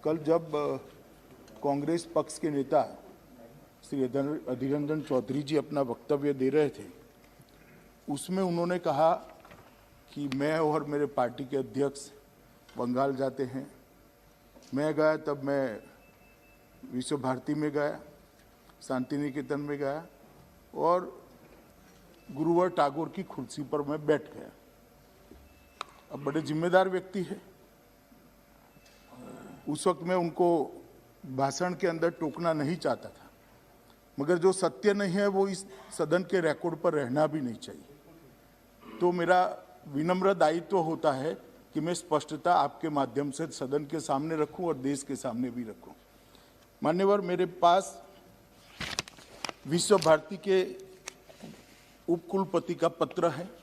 कल जब कांग्रेस पक्ष के नेता श्री अधीर रंजन चौधरी जी अपना वक्तव्य दे रहे थे, उसमें उन्होंने कहा कि मैं और मेरे पार्टी के अध्यक्ष बंगाल जाते हैं। मैं गया तब मैं विश्व भारती में गया, शांति निकेतन में गया और गुरुवर टागोर की कुर्सी पर मैं बैठ गया। अब बड़े जिम्मेदार व्यक्ति है। उस वक्त मैं उनको भाषण के अंदर टोकना नहीं चाहता था, मगर जो सत्य नहीं है वो इस सदन के रिकॉर्ड पर रहना भी नहीं चाहिए। तो मेरा विनम्र दायित्व होता है कि मैं स्पष्टता आपके माध्यम से सदन के सामने रखूं और देश के सामने भी रखूं। मान्यवर, मेरे पास विश्व भारती के उपकुलपति का पत्र है,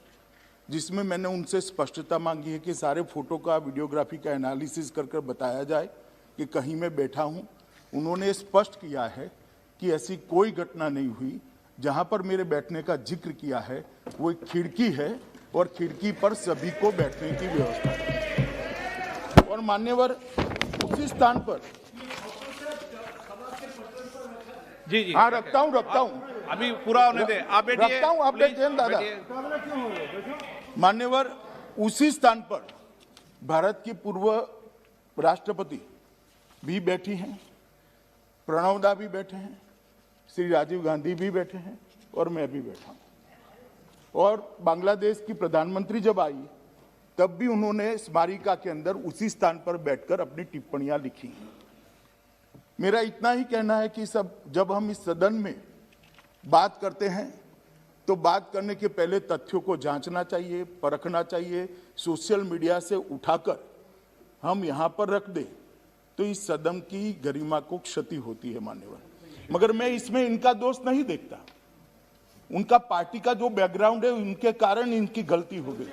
जिसमें मैंने उनसे स्पष्टता मांगी है कि सारे फोटो का, वीडियोग्राफी का एनालिसिस कर बताया जाए कि कहीं मैं बैठा हूं। उन्होंने स्पष्ट किया है कि ऐसी कोई घटना नहीं हुई। जहां पर मेरे बैठने का जिक्र किया है वो एक खिड़की है और खिड़की पर सभी को बैठने की व्यवस्था है। और मान्यवर, उसी स्थान पर जी हाँ रखता हूँ अभी पूरा होने दे, आप बैठिए, रखता हूँ, आप बैठिए दादा। मान्यवर, उसी स्थान पर भारत की पूर्व राष्ट्रपति भी बैठी हैं, प्रणव दा भी बैठे हैं, श्री राजीव गांधी भी बैठे हैं और मैं भी बैठा हूं। और बांग्लादेश की प्रधानमंत्री जब आई तब भी उन्होंने स्मारिका के अंदर उसी स्थान पर बैठकर अपनी टिप्पणियां लिखी। मेरा इतना ही कहना है कि जब हम इस सदन में बात करते हैं तो बात करने के पहले तथ्यों को जांचना चाहिए, परखना चाहिए। सोशल मीडिया से उठाकर हम यहाँ पर रख दें तो इस सदन की गरिमा को क्षति होती है मान्यवर। मगर मैं इसमें इनका दोष नहीं देखता। उनका पार्टी का जो बैकग्राउंड है उनके कारण इनकी गलती हो गई।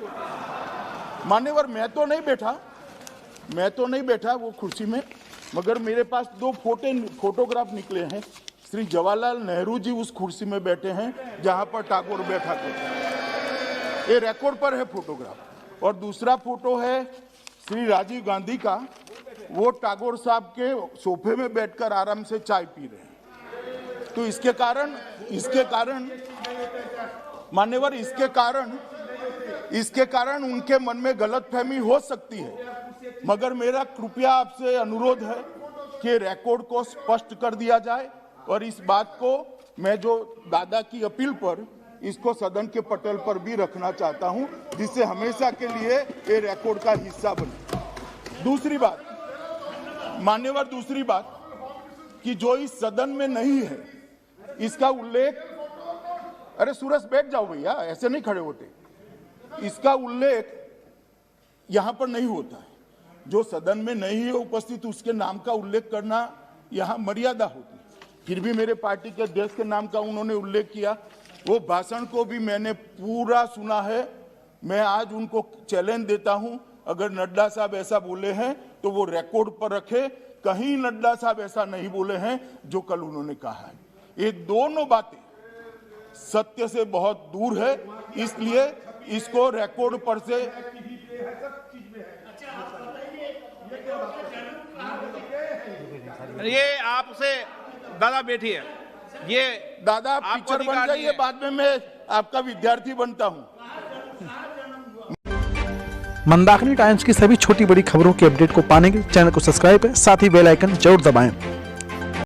मान्यवर, मैं तो नहीं बैठा वो कुर्सी में, मगर मेरे पास दो फोटोग्राफ निकले हैं। श्री जवाहरलाल नेहरू जी उस कुर्सी में बैठे हैं जहां पर टागोर बैठा था। ये रिकॉर्ड पर है फोटोग्राफ। और दूसरा फोटो है श्री राजीव गांधी का, वो टागोर साहब के सोफे में बैठकर आराम से चाय पी रहे हैं। तो इसके कारण मान्यवर, इसके कारण उनके मन में गलतफहमी हो सकती है। मगर मेरा कृपया आपसे अनुरोध है कि रिकॉर्ड को स्पष्ट कर दिया जाए और इस बात को मैं जो दादा की अपील पर इसको सदन के पटल पर भी रखना चाहता हूं, जिससे हमेशा के लिए ये रिकॉर्ड का हिस्सा बने। दूसरी बात मान्यवर, कि जो इस सदन में नहीं है इसका उल्लेख, अरे सूरज बैठ जाओ भैया, ऐसे नहीं खड़े होते। इसका उल्लेख यहां पर नहीं होता है। जो सदन में नहीं है उपस्थित उसके नाम का उल्लेख करना यहां मर्यादा होती है। फिर भी मेरे पार्टी के अध्यक्ष के नाम का उन्होंने उल्लेख किया। वो भाषण को भी मैंने पूरा सुना है। मैं आज उनको चैलेंज देता हूं, अगर नड्डा साहब ऐसा बोले हैं तो वो रिकॉर्ड पर रखे। कहीं नड्डा साहब ऐसा नहीं बोले हैं जो कल उन्होंने कहा है। ये दोनों बातें सत्य से बहुत दूर है, इसलिए इसको रिकॉर्ड पर से ये आपसे दादा बैठिए, ये दादा आप टीचर बन जाइए, बाद में मैं आपका विद्यार्थी बनता हूं। मंदाकिनी टाइम्स की सभी छोटी बड़ी खबरों के अपडेट को पाने के लिए चैनल को सब्सक्राइब करें, साथ ही बेल आइकन जरूर दबाएं।